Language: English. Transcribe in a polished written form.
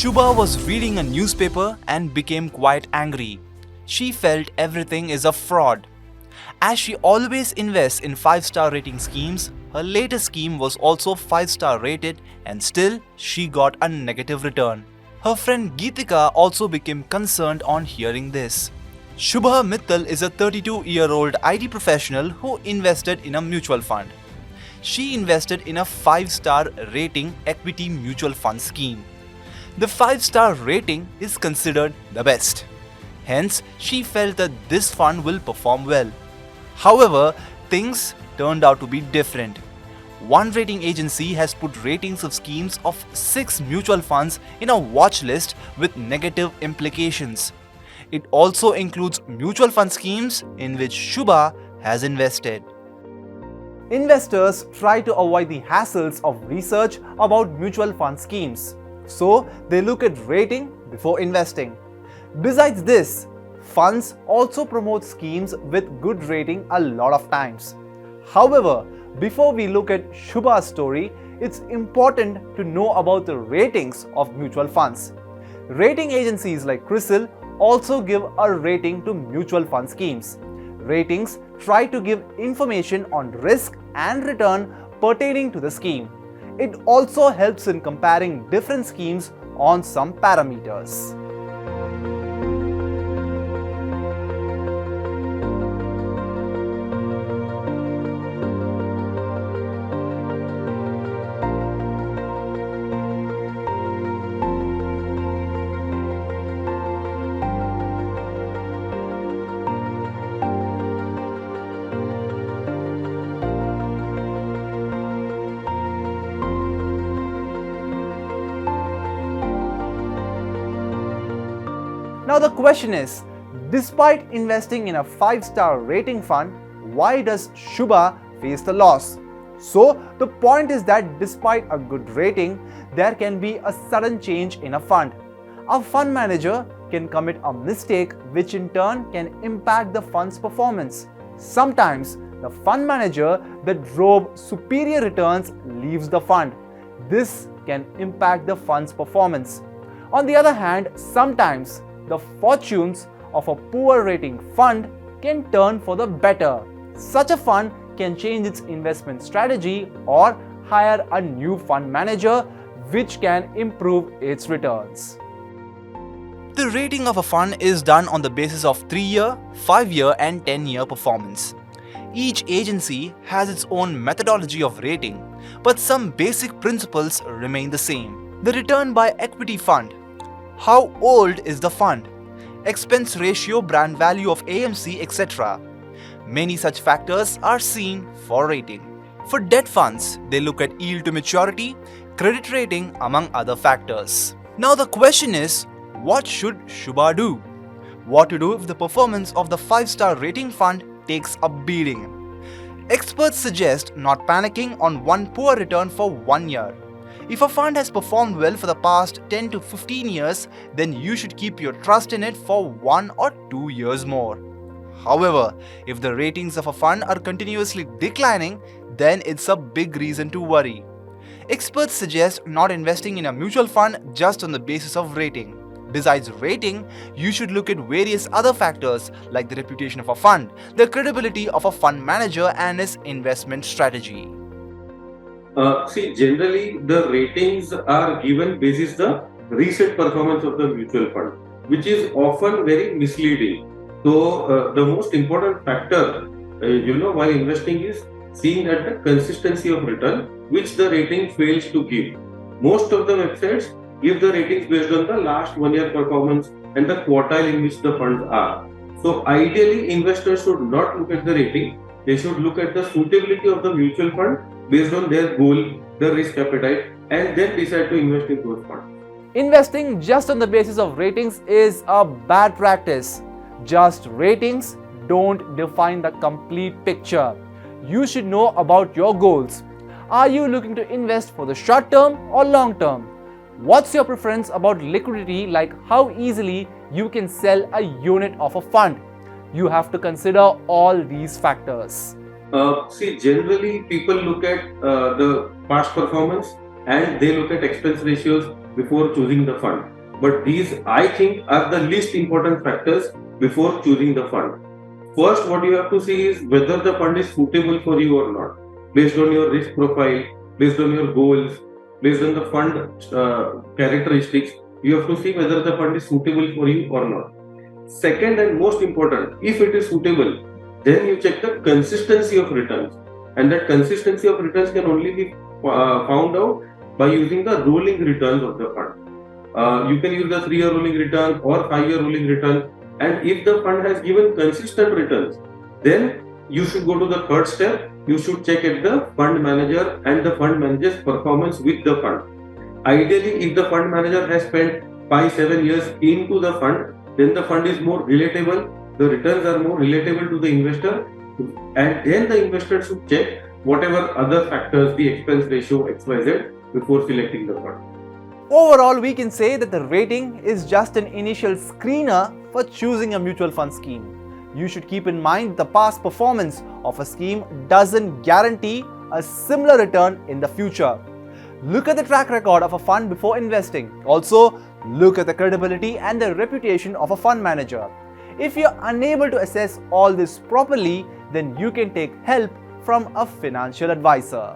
Shubha was reading a newspaper and became quite angry. She felt everything is a fraud. As she always invests in 5-star rating schemes, her latest scheme was also 5-star rated and still she got a negative return. Her friend Geetika also became concerned on hearing this. Shubha Mittal is a 32-year-old IT professional who invested in a mutual fund. She invested in a 5-star rating equity mutual fund scheme. The 5-star rating is considered the best. Hence, she felt that this fund will perform well. However, things turned out to be different. One rating agency has put ratings of schemes of 6 mutual funds in a watch list with negative implications. It also includes mutual fund schemes in which Shubha has invested. Investors try to avoid the hassles of research about mutual fund schemes, so they look at rating before investing. Besides this, funds also promote schemes with good rating a lot of times. However, before we look at Shubha's story, it's important to know about the ratings of mutual funds. Rating agencies like CRISIL also give a rating to mutual fund schemes. Ratings try to give information on risk and return pertaining to the scheme. It also helps in comparing different schemes on some parameters. Now the question is, despite investing in a 5-star rating fund, why does Shubha face the loss? So the point is that despite a good rating, there can be a sudden change in a fund. A fund manager can commit a mistake which in turn can impact the fund's performance. Sometimes the fund manager that drove superior returns leaves the fund. This can impact the fund's performance. On the other hand, sometimes the fortunes of a poor rating fund can turn for the better. Such a fund can change its investment strategy or hire a new fund manager which can improve its returns. The rating of a fund is done on the basis of 3-year, 5-year and 10-year performance. Each agency has its own methodology of rating, but some basic principles remain the same. The return by equity fund. How old is the fund? Expense ratio, brand value of AMC, etc. Many such factors are seen for rating. For debt funds, they look at yield to maturity, credit rating, among other factors. Now the question is, what should Shubha do? What to do if the performance of the 5-star rating fund takes a beating? Experts suggest not panicking on one poor return for 1 year. If a fund has performed well for the past 10 to 15 years, then you should keep your trust in it for 1 or 2 years more. However, if the ratings of a fund are continuously declining, then it's a big reason to worry. Experts suggest not investing in a mutual fund just on the basis of rating. Besides rating, you should look at various other factors like the reputation of a fund, the credibility of a fund manager and his investment strategy. Generally the ratings are given basis the recent performance of the mutual fund, which is often very misleading. So the most important factor, while investing is seeing at the consistency of return, which the rating fails to give. Most of the websites give the ratings based on the last 1 year performance and the quartile in which the funds are. So ideally, investors should not look at the rating. They should look at the suitability of the mutual fund based on their goal, their risk appetite, and then decide to invest in those funds. Investing just on the basis of ratings is a bad practice. Just ratings don't define the complete picture. You should know about your goals. Are you looking to invest for the short term or long term? What's your preference about liquidity, like how easily you can sell a unit of a fund? You have to consider all these factors. Generally people look at the past performance and they look at expense ratios before choosing the fund. but these I think are the least important factors before choosing the fund. First, what you have to see is whether the fund is suitable for you or not, based on your risk profile, based on your goals, based on the fund characteristics. You have to see whether the fund is suitable for you or not. Second and most important, if it is suitable, then you check the consistency of returns, and that consistency of returns can only be found out by using the rolling returns of the fund. You can use the 3-year rolling return or 5-year rolling return, and if the fund has given consistent returns, then you should go to the third step. You should check at the fund manager and the fund manager's performance with the fund. Ideally, if the fund manager has spent 5-7 years into the fund, then the fund is more relatable, the returns are more relatable to the investor, and then the investor should check whatever other factors, the expense ratio, XYZ, before selecting the fund. Overall, we can say that the rating is just an initial screener for choosing a mutual fund scheme. You should keep in mind the past performance of a scheme doesn't guarantee a similar return in the future. Look at the track record of a fund before investing. Also, look at the credibility and the reputation of a fund manager. If you're unable to assess all this properly, then you can take help from a financial advisor.